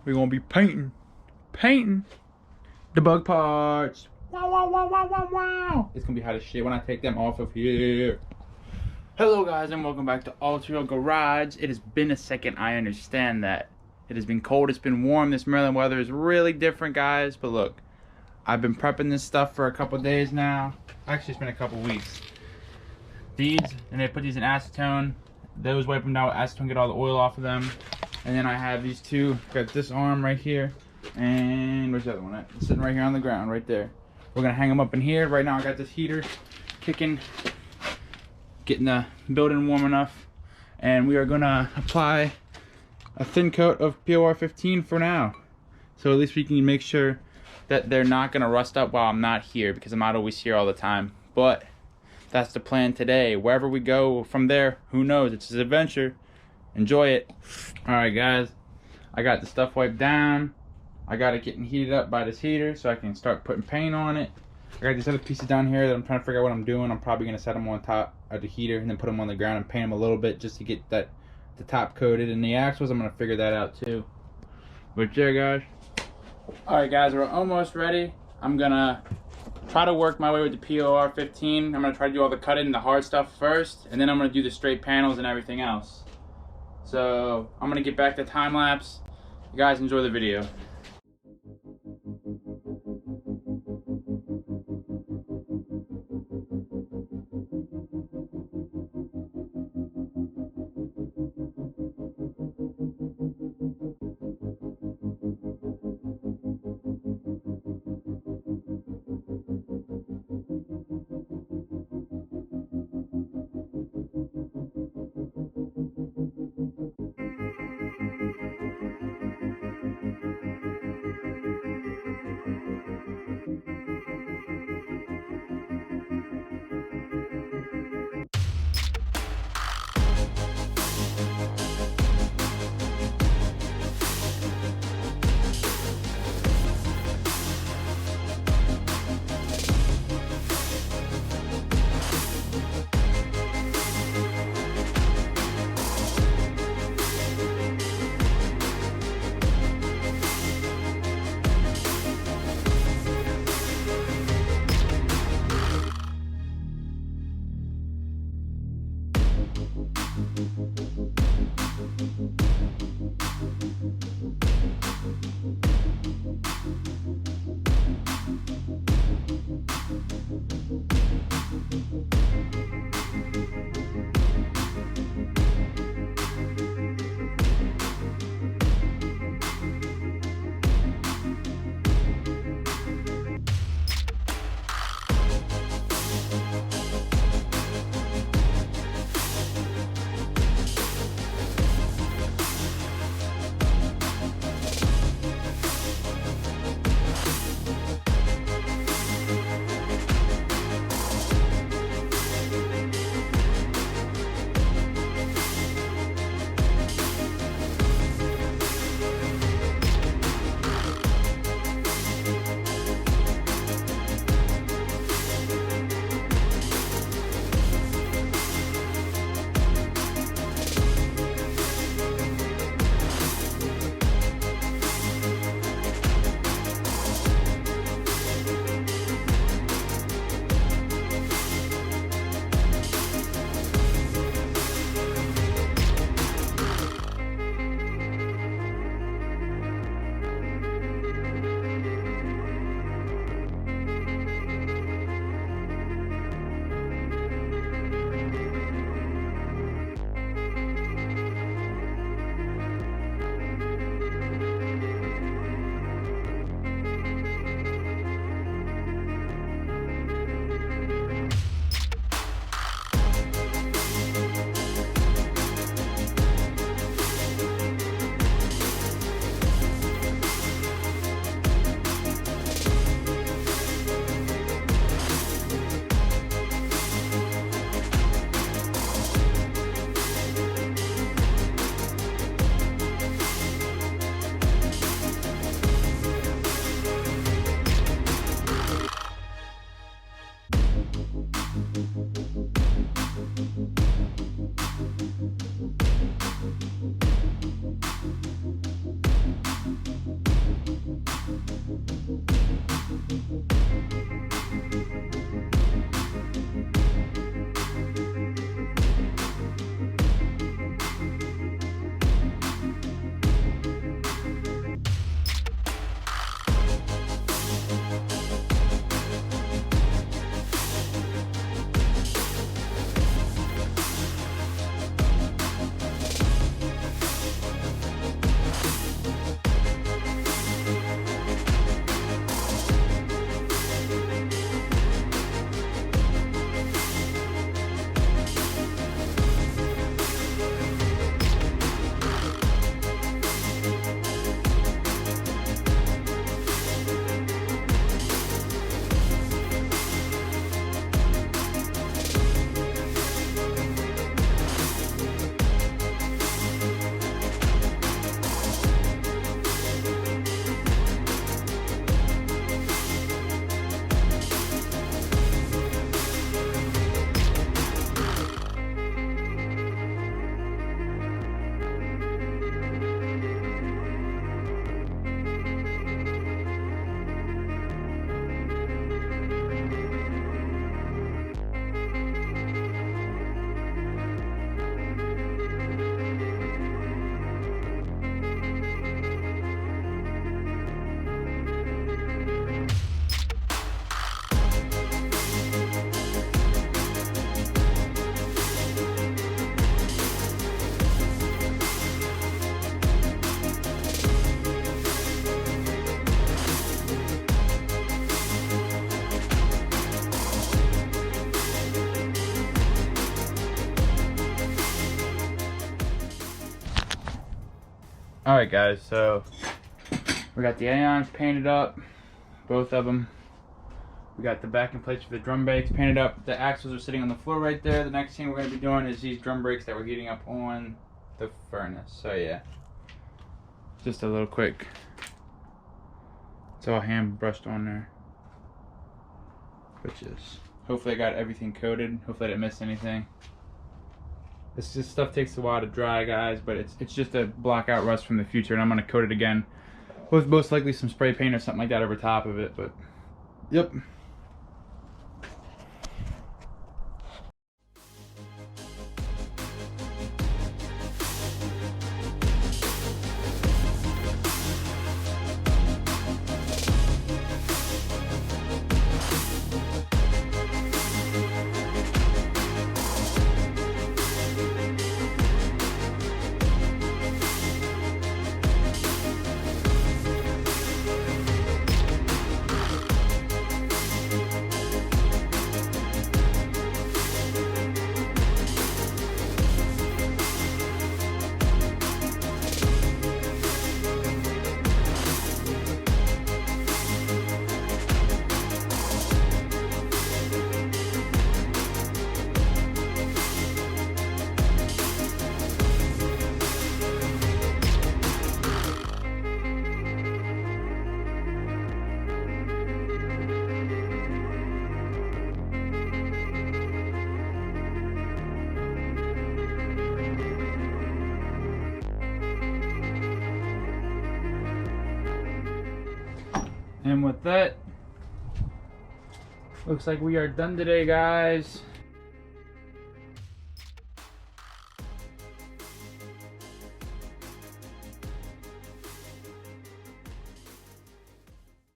we're gonna be painting the bug parts. Wow, wow, wow, wow, wow, wow. It's gonna be hot as shit when I take them off of here. Hello guys and welcome back to All2RealGarage. It has been a second, I understand that. It has been cold, it's been warm. This Maryland weather is really different, guys. But look, I've been prepping this stuff for a couple days now. Actually, it's been a couple weeks. These, and they put these in acetone. Those wipe them down with acetone, get all the oil off of them. And then I have these two. Got this arm right here. And where's the other one at? It's sitting right here on the ground, right there. We're gonna hang them up in here. Right now I got this heater kicking, getting the building warm enough. And we are gonna apply a thin coat of POR 15 for now. So at least we can make sure that they're not gonna rust up while I'm not here, because I'm not always here all the time. But that's the plan today. Wherever we go from there, who knows? It's an adventure. Enjoy it. Alright guys, I got the stuff wiped down. I got it getting heated up by this heater so I can start putting paint on it. I got these other pieces down here that I'm trying to figure out what I'm doing. I'm probably going to set them on top of the heater and then put them on the ground and paint them a little bit just to get the top coated. And the axles, I'm going to figure that out too. But yeah guys. Alright guys, we're almost ready. I'm going to try to work my way with the POR 15. I'm going to try to do all the cutting and the hard stuff first. And then I'm going to do the straight panels and everything else. So I'm going to get back to time lapse. You guys enjoy the video. Alright guys, so we got the Aeons painted up, both of them. We got the backing plates for the drum brakes painted up. The axles are sitting on the floor right there. The next thing we're going to be doing is these drum brakes that we're heating up on the furnace. So yeah, just a little quick. It's all hand brushed on there. Which is, hopefully I got everything coated. Hopefully I didn't miss anything. This just stuff takes a while to dry, guys, but it's just a block out rust from the future, and I'm going to coat it again with most likely some spray paint or something like that over top of it, but yep. And with that, looks like we are done today, guys.